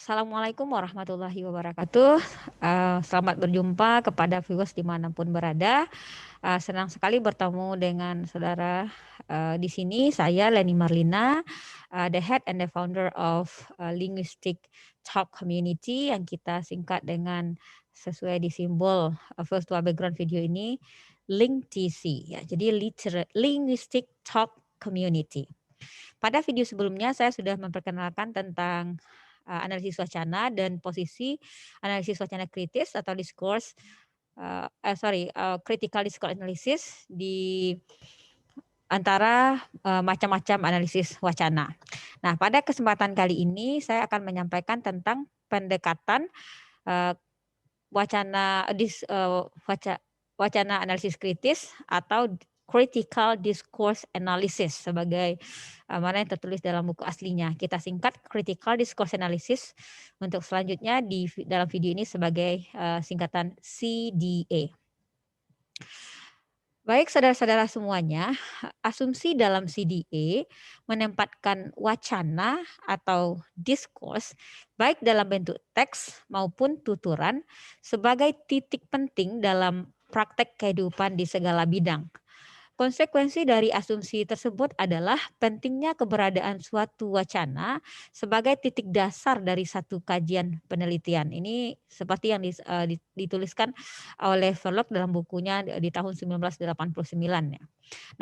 Assalamualaikum warahmatullahi wabarakatuh. Selamat berjumpa kepada viewers dimanapun berada. Senang sekali bertemu dengan saudara di sini. Saya Leni Marlina, the head and the founder of Linguistic Talk Community yang kita singkat dengan sesuai di simbol virtual background video ini, LinkTC. Ya, jadi Linguistic Talk Community. Pada video sebelumnya saya sudah memperkenalkan tentang analisis wacana dan posisi analisis wacana kritis atau critical discourse analysis di antara macam-macam analisis wacana. Nah, pada kesempatan kali ini saya akan menyampaikan tentang pendekatan wacana analisis kritis atau critical discourse analysis sebagai mana yang tertulis dalam buku aslinya. Kita singkat critical discourse analysis untuk selanjutnya di dalam video ini sebagai singkatan CDA. Baik saudara-saudara semuanya, asumsi dalam CDA menempatkan wacana atau diskurs baik dalam bentuk teks maupun tuturan sebagai titik penting dalam praktek kehidupan di segala bidang. Konsekuensi dari asumsi tersebut adalah pentingnya keberadaan suatu wacana sebagai titik dasar dari satu kajian penelitian. Ini seperti yang dituliskan oleh Verloc dalam bukunya di tahun 1989 ya.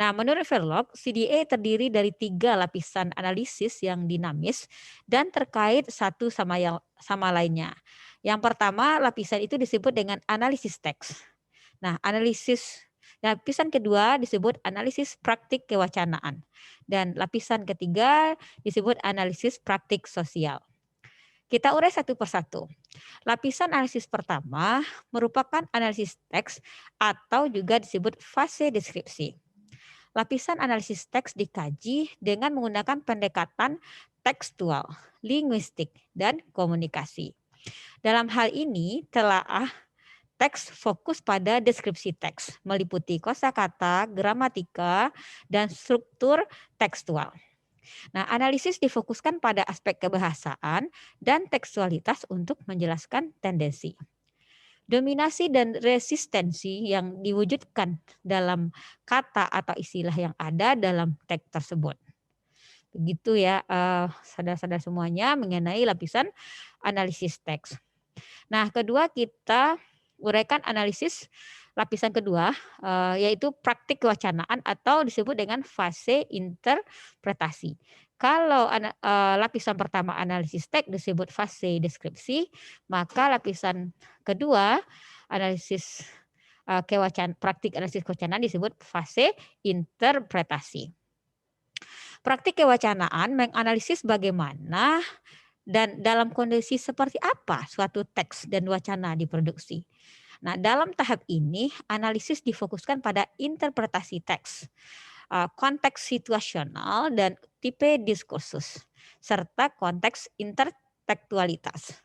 Nah, menurut Verloc, CDA terdiri dari 3 lapisan analisis yang dinamis dan terkait satu sama lainnya. Yang pertama, lapisan itu disebut dengan analisis teks. Nah, lapisan kedua disebut analisis praktik kewacanaan. Dan lapisan ketiga disebut analisis praktik sosial. Kita urai satu persatu. Lapisan analisis pertama merupakan analisis teks atau juga disebut fase deskripsi. Lapisan analisis teks dikaji dengan menggunakan pendekatan tekstual, linguistik, dan komunikasi. Dalam hal ini, telaah teks fokus pada deskripsi teks, meliputi kosakata, gramatika, dan struktur tekstual. Nah, analisis difokuskan pada aspek kebahasaan dan tekstualitas untuk menjelaskan tendensi. Dominasi dan resistensi yang diwujudkan dalam kata atau istilah yang ada dalam teks tersebut. Begitu ya, saudara-saudara semuanya mengenai lapisan analisis teks. Nah, kedua kita uraikan analisis lapisan kedua, yaitu praktik kewacanaan atau disebut dengan fase interpretasi. Kalau lapisan pertama analisis teks disebut fase deskripsi, maka lapisan kedua analisis praktik analisis kewacanaan disebut fase interpretasi. Praktik kewacanaan menganalisis bagaimana dan dalam kondisi seperti apa suatu teks dan wacana diproduksi. Nah, dalam tahap ini analisis difokuskan pada interpretasi teks, konteks situasional dan tipe diskursus, serta konteks intertekstualitas.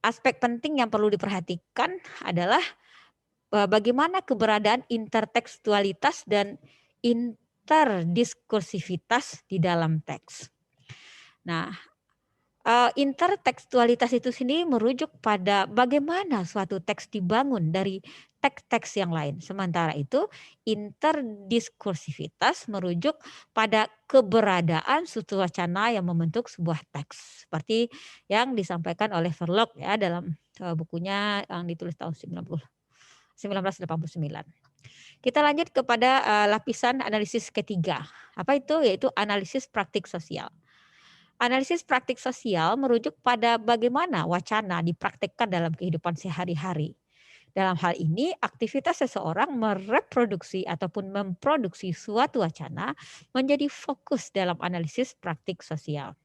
Aspek penting yang perlu diperhatikan adalah bagaimana keberadaan intertekstualitas dan interdiskursivitas di dalam teks. Nah, intertekstualitas itu sendiri merujuk pada bagaimana suatu teks dibangun dari teks-teks yang lain. Sementara itu, interdiskursivitas merujuk pada keberadaan suatu wacana yang membentuk sebuah teks. Seperti yang disampaikan oleh Verloc ya dalam bukunya yang ditulis tahun 1989. Kita lanjut kepada lapisan analisis ketiga. Apa itu? Yaitu analisis praktik sosial. Analisis praktik sosial merujuk pada bagaimana wacana dipraktikkan dalam kehidupan sehari-hari. Dalam hal ini, aktivitas seseorang mereproduksi ataupun memproduksi suatu wacana menjadi fokus dalam analisis praktik sosial.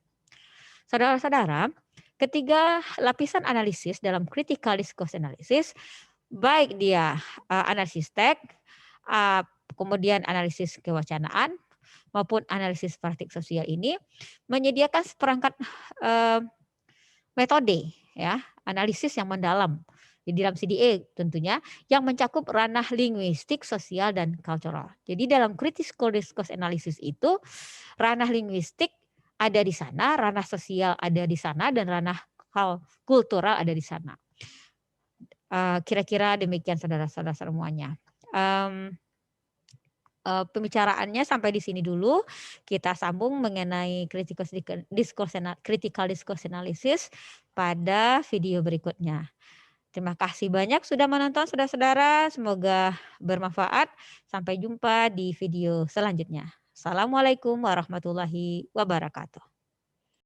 Saudara-saudara, ketiga lapisan analisis dalam critical discourse analysis, baik dia analisis teks, kemudian analisis kewacanaan, maupun analisis praktik sosial ini menyediakan seperangkat metode ya, analisis yang mendalam di dalam CDA tentunya yang mencakup ranah linguistik, sosial dan cultural. Jadi dalam critical discourse analysis itu ranah linguistik ada di sana, ranah sosial ada di sana dan ranah hal kultural ada di sana. Kira-kira demikian saudara-saudara semuanya. Pembicaraannya sampai di sini dulu. Kita sambung mengenai critical discourse analysis pada video berikutnya. Terima kasih banyak sudah menonton saudara-saudara. Semoga bermanfaat. Sampai jumpa di video selanjutnya. Assalamualaikum warahmatullahi wabarakatuh.